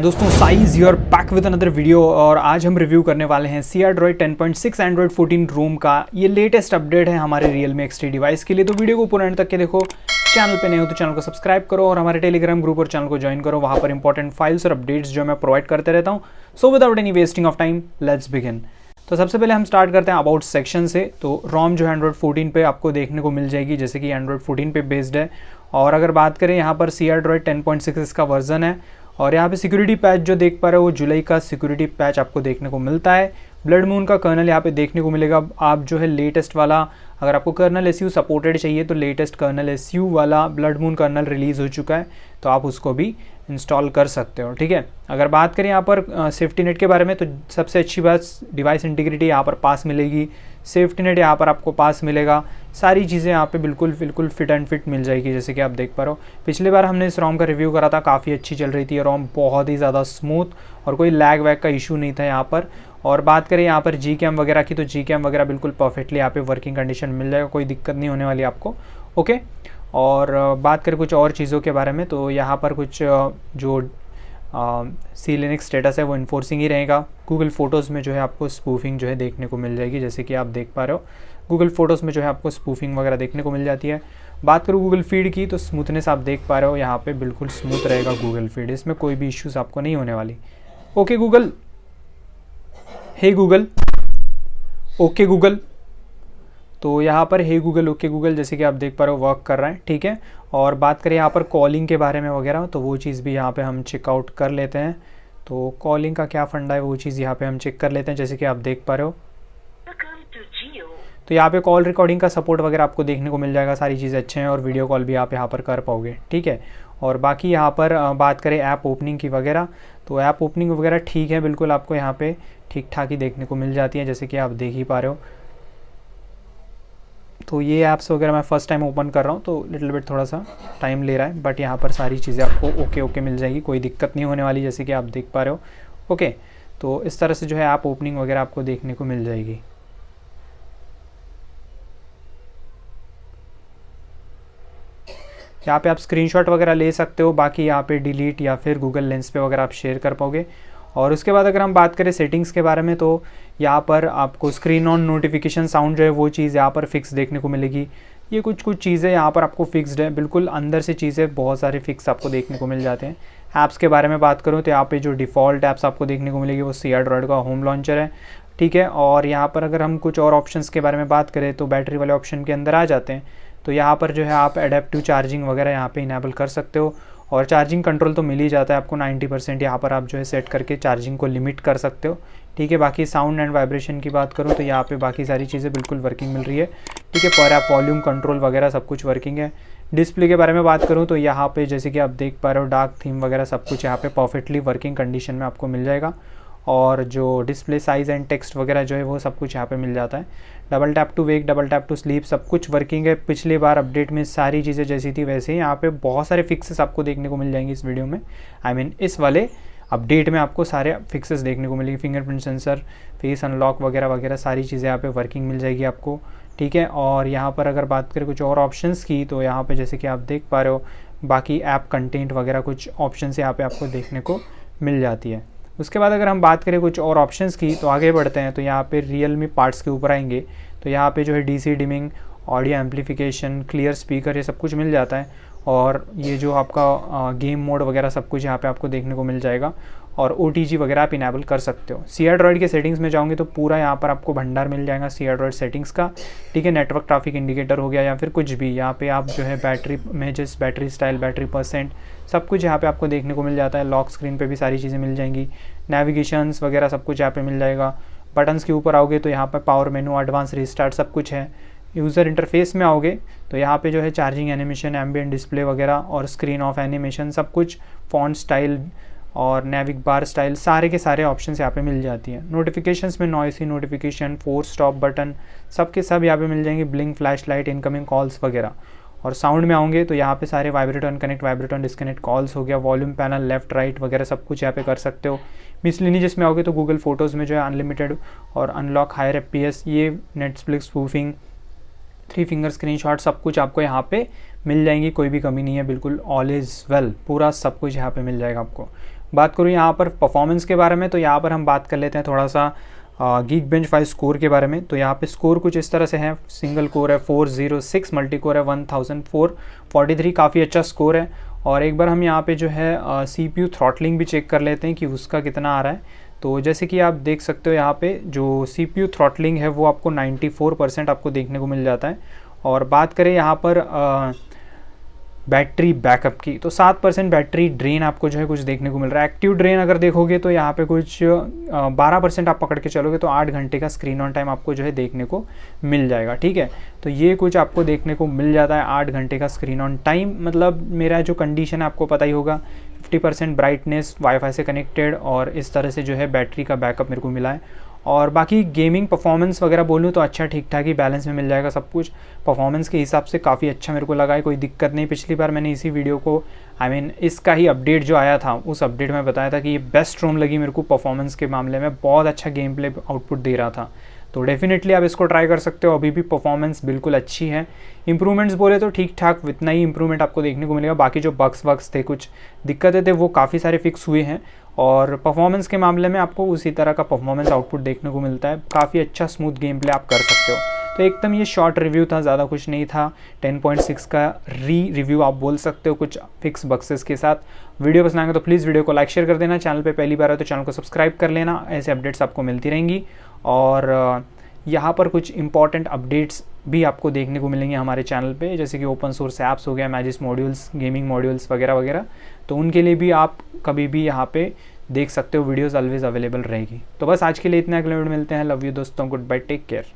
दोस्तों size you're back with another video और आज हम रिव्यू करने वाले हैं Seadroid 10.6 एंड्रॉइड 14 रोम का। ये लेटेस्ट अपडेट है हमारे Realme X3 डिवाइस के लिए। तो वीडियो को पूरा एंड तक के देखो। चैनल पे नए हो तो चैनल को सब्सक्राइब करो और हमारे टेलीग्राम ग्रुप और चैनल को ज्वाइन करो। वहाँ पर इंपॉर्टेंट फाइल्स और अपडेट्स जो मैं प्रोवाइड करते रहता हूँ। So without any wasting of time let's begin. तो सबसे पहले हम स्टार्ट करते हैं अबाउट सेक्शन से। तो रोम जो है एंड्रॉइड 14 पे आपको देखने को मिल जाएगी, जैसे कि एंड्रॉइड 14 पे बेस्ड है। और अगर बात करें यहाँ पर Seadroid 10.6 इसका वर्जन है। और यहाँ पे सिक्योरिटी पैच जो देख पा रहे हो वो जुलाई का सिक्योरिटी पैच आपको देखने को मिलता है। ब्लड मून का कर्नल यहाँ पे देखने को मिलेगा। आप जो है लेटेस्ट वाला, अगर आपको कर्नल एसयू सपोर्टेड चाहिए तो लेटेस्ट कर्नल एसयू वाला ब्लड मून कर्नल रिलीज़ हो चुका है, तो आप उसको भी इंस्टॉल कर सकते हो। ठीक है, अगर बात करें यहाँ पर सेफ्टी नेट के बारे में तो सबसे अच्छी बात डिवाइस इंटीग्रिटी यहाँ पर पास मिलेगी। सेफ्टी नेट यहाँ पर आपको पास मिलेगा। सारी चीज़ें यहाँ पे बिल्कुल फिट एंड फिट मिल जाएगी, जैसे कि आप देख पा रहे हो। पिछली बार हमने इस रोम का रिव्यू करा था, काफ़ी अच्छी चल रही थी ये रोम, बहुत ही ज़्यादा स्मूथ और कोई लैग वैग का इशू नहीं था यहाँ पर। और बात करें यहाँ पर जी कैम वगैरह की तो जी कैम वगैरह बिल्कुल परफेक्टली यहाँ पे वर्किंग कंडीशन मिल जाएगा, कोई दिक्कत नहीं होने वाली आपको। ओके, और बात करें कुछ और चीज़ों के बारे में तो यहाँ पर कुछ जो सी लिनक्स स्टेटस है वो इन्फोर्सिंग ही रहेगा। गूगल फ़ोटोज़ में जो है आपको स्पूफिंग जो है देखने को मिल जाएगी, जैसे कि आप देख पा रहे हो। गूगल फ़ोटोज़ में जो है आपको स्पूफिंग वगैरह देखने को मिल जाती है। बात करूँ गूगल फीड की तो स्मूथनेस आप देख पा रहे हो, यहाँ पे बिल्कुल स्मूथ रहेगा गूगल फीड, इसमें कोई भी इश्यूज़ आपको नहीं होने वाली। ओके गूगल, हे गूगल, ओके गूगल, तो यहाँ पर हे गूगल, ओके गूगल जैसे कि आप देख पा रहे हो वर्क कर रहा है। ठीक है, और बात करें यहाँ पर कॉलिंग के बारे में वगैरह तो वो चीज़ भी यहाँ पे हम चेकआउट कर लेते हैं। तो कॉलिंग का क्या फंडा है वो चीज़ यहाँ पे हम चेक कर लेते हैं, जैसे कि आप देख पा रहे हो। तो यहाँ पे कॉल रिकॉर्डिंग का सपोर्ट वगैरह आपको देखने को मिल जाएगा, सारी चीज़ें अच्छे हैं और वीडियो कॉल भी आप यहाँ पर कर पाओगे। ठीक है, और बाकी यहाँ पर बात करें ऐप ओपनिंग की वगैरह तो ऐप ओपनिंग वगैरह ठीक है, बिल्कुल आपको यहाँ पे ठीक ठाक ही देखने को मिल जाती है, जैसे कि आप देख ही पा रहे हो। तो ये ऐप्स वगैरह मैं फ़र्स्ट टाइम ओपन कर रहा हूँ तो लिटिल बिट थोड़ा सा टाइम ले रहा है, बट यहाँ पर सारी चीज़ें आपको ओके मिल जाएगी, कोई दिक्कत नहीं होने वाली, जैसे कि आप देख पा रहे हो। ओके, तो इस तरह से जो है ऐप ओपनिंग वगैरह आपको देखने को मिल जाएगी। यहाँ पे आप स्क्रीनशॉट वगैरह ले सकते हो, बाकी यहाँ पे डिलीट या फिर गूगल लेंस पे वगैरह आप शेयर कर पाओगे। और उसके बाद अगर हम बात करें सेटिंग्स के बारे में तो यहाँ पर आपको स्क्रीन ऑन नोटिफिकेशन साउंड जो है वो चीज़ यहाँ पर फिक्स देखने को मिलेगी। ये कुछ चीज़ें यहाँ पर आपको फिक्स्ड है, बिल्कुल अंदर से चीज़ें बहुत सारे फिक्स आपको देखने को मिल जाते हैं। ऐप्स के बारे में बात करूँ तो यहाँ पे जो डिफ़ॉल्ट ऐप्स आपको देखने को मिलेगी वो Seadroid का होम लॉन्चर है। ठीक है, और यहाँ पर अगर हम कुछ और ऑप्शंस के बारे में बात करें तो बैटरी वाले ऑप्शन के अंदर आ जाते हैं। तो यहाँ पर जो है आप एडेप्टिव चार्जिंग वगैरह यहाँ पे इनेबल कर सकते हो और चार्जिंग कंट्रोल तो मिल ही जाता है आपको 90%। यहाँ पर आप जो है सेट करके चार्जिंग को लिमिट कर सकते हो। ठीक है, बाकी साउंड एंड वाइब्रेशन की बात करूँ तो यहाँ पे बाकी सारी चीज़ें बिल्कुल वर्किंग मिल रही है। ठीक है, पर आप वॉल्यूम कंट्रोल वगैरह सब कुछ वर्किंग है। डिस्प्ले के बारे में बात करूँ तो यहाँ पे जैसे कि आप देख पा रहे हो डार्क थीम वगैरह सब कुछ यहाँ पे परफेक्टली वर्किंग कंडीशन में आपको मिल जाएगा। और जो डिस्प्ले साइज़ एंड टेक्स्ट वगैरह जो है वो सब कुछ यहाँ पे मिल जाता है। Double tap to wake, double tap to sleep सब कुछ वर्किंग है। पिछली बार अपडेट में सारी चीज़ें जैसी थी वैसे ही यहाँ पे बहुत सारे फिक्सेस आपको देखने को मिल जाएंगे इस वीडियो में। इस वाले अपडेट में आपको सारे फिक्सेस देखने को मिलेंगे। फिंगरप्रिंट सेंसर, फेस अनलॉक वगैरह वगैरह सारी चीज़ें यहाँ पे वर्किंग मिल जाएगी आपको। ठीक है, और यहाँ पर अगर बात करें कुछ और ऑप्शंस की तो यहाँ पे जैसे कि आप देख पा रहे हो बाकी ऐप कंटेंट वगैरह कुछ ऑप्शंस यहाँ पे आपको देखने को मिल जाती है। उसके बाद अगर हम बात करें कुछ और ऑप्शंस की तो आगे बढ़ते हैं। तो यहाँ पे Realme पार्ट्स के ऊपर आएंगे तो यहाँ पे जो है DC dimming, audio amplification, clear speaker ये सब कुछ मिल जाता है। और ये जो आपका गेम मोड वगैरह सब कुछ यहाँ पे आपको देखने को मिल जाएगा। और OTG वगैरह आप इनेबल कर सकते हो। Seadroid के सेटिंग्स में जाओगे तो पूरा यहाँ पर आपको भंडार मिल जाएगा Seadroid सेटिंग्स का। ठीक है, नेटवर्क ट्रैफिक इंडिकेटर हो गया या फिर कुछ भी, यहाँ पे आप जो है battery images, battery style, battery percent सब कुछ यहाँ पे आपको देखने को मिल जाता है। लॉक स्क्रीन पे भी सारी चीज़ें मिल जाएंगी। नेविगेशंस वगैरह सब कुछ यहाँ पे मिल जाएगा। बटन्स के ऊपर आओगे तो यहाँ पर पावर मेनू, एडवांस रिस्टार्ट सब कुछ है। यूज़र इंटरफेस में आओगे तो यहाँ पे जो है चार्जिंग एनिमेशन, एम्बिएंट डिस्प्ले वगैरह और स्क्रीन ऑफ एनिमेशन सब कुछ, फॉन्ट स्टाइल और नेविक बार स्टाइल सारे के सारे ऑप्शंस यहाँ पे मिल जाती हैं। नोटिफिकेशंस में noisy notification, force stop button सब के सब यहाँ पे मिल जाएंगे, blink, flash light, incoming calls वगैरह। और साउंड में आऊँगे तो यहाँ पे सारे vibrate on connect, vibrate on disconnect calls हो गया, वॉल्यूम पैनल, लेफ्ट राइट वगैरह सब कुछ यहाँ पे कर सकते हो। मिसलिनियस में आओगे तो गूगल फोटोज़ में जो है अनलिमिटेड और अनलॉक हायर FPS, ये नेटफ्लिक्स स्पूफिंग, 3 फिंगर स्क्रीनशॉट सब कुछ आपको यहाँ पे मिल जाएंगी, कोई भी कमी नहीं है, बिल्कुल ऑल इज़ वेल, पूरा सब कुछ यहाँ पे मिल जाएगा आपको। बात करूँ यहाँ पर परफॉर्मेंस के बारे में, तो यहाँ पर हम बात कर लेते हैं थोड़ा सा Geekbench 5 स्कोर के बारे में। तो यहाँ पे स्कोर कुछ इस तरह से है, सिंगल कोर है 406, मल्टी कोर है 1443, काफ़ी अच्छा स्कोर है। और एक बार हम यहाँ पे जो है CPU थ्रॉटलिंग भी चेक कर लेते हैं कि उसका कितना आ रहा है। तो जैसे कि आप देख सकते हो यहाँ पे जो CPU थ्रॉटलिंग है वो आपको 94% आपको देखने को मिल जाता है। और बात करें यहाँ पर बैटरी बैकअप की, तो 7% बैटरी ड्रेन आपको जो है कुछ देखने को मिल रहा है। एक्टिव ड्रेन अगर देखोगे तो यहाँ पे कुछ 12% आप पकड़ के चलोगे तो 8 घंटे का स्क्रीन ऑन टाइम आपको जो है देखने को मिल जाएगा। ठीक है, तो ये कुछ आपको देखने को मिल जाता है 8 घंटे का स्क्रीन ऑन टाइम। मतलब मेरा जो कंडीशन है आपको पता ही होगा, 50% ब्राइटनेस, वाईफाई से कनेक्टेड, और इस तरह से जो है बैटरी का बैकअप मेरे को मिला है। और बाकी गेमिंग परफॉर्मेंस वगैरह बोलूँ तो अच्छा ठीक ठाक ही बैलेंस में मिल जाएगा सब कुछ। परफॉर्मेंस के हिसाब से काफ़ी अच्छा मेरे को लगा है, कोई दिक्कत नहीं। पिछली बार मैंने इसी वीडियो को इसका ही अपडेट जो आया था उस अपडेट में बताया था कि ये बेस्ट रोम लगी मेरे को परफॉर्मेंस के मामले में, बहुत अच्छा गेम प्ले आउटपुट दे रहा था। तो डेफिनेटली आप इसको ट्राई कर सकते हो, अभी भी परफॉर्मेंस बिल्कुल अच्छी है। इंप्रूवमेंट्स बोले तो ठीक ठाक इतना ही इंप्रूवमेंट आपको देखने को मिलेगा, बाकी जो बग्स थे, कुछ दिक्कतें थे, वो काफ़ी सारे फिक्स हुए हैं। और परफॉर्मेंस के मामले में आपको उसी तरह का परफॉर्मेंस आउटपुट देखने को मिलता है, काफ़ी अच्छा स्मूथ गेम प्ले आप कर सकते हो। तो एकदम ये शॉर्ट रिव्यू था, ज़्यादा कुछ नहीं था। 10.6 का रिव्यू आप बोल सकते हो, कुछ फिक्स बक्सेस के साथ। वीडियो पसंद आएगा तो प्लीज़ वीडियो को लाइक शेयर कर देना। चैनल पे पहली बार है तो चैनल को सब्सक्राइब कर लेना, ऐसे अपडेट्स आपको मिलती रहेंगी। और यहाँ पर कुछ इंपॉर्टेंट अपडेट्स भी आपको देखने को मिलेंगे हमारे चैनल पे, जैसे कि ओपन सोर्स ऐप्स हो गया, मैजिस मॉड्यूल्स, गेमिंग मॉड्यूल्स वगैरह वगैरह। तो उनके लिए भी आप कभी भी यहाँ पे देख सकते हो, वीडियोस ऑलवेज अवेलेबल रहेगी। तो बस आज के लिए इतना, अगले वीडियो मिलते हैं। लव यू दोस्तों, गुड बाय, टेक केयर।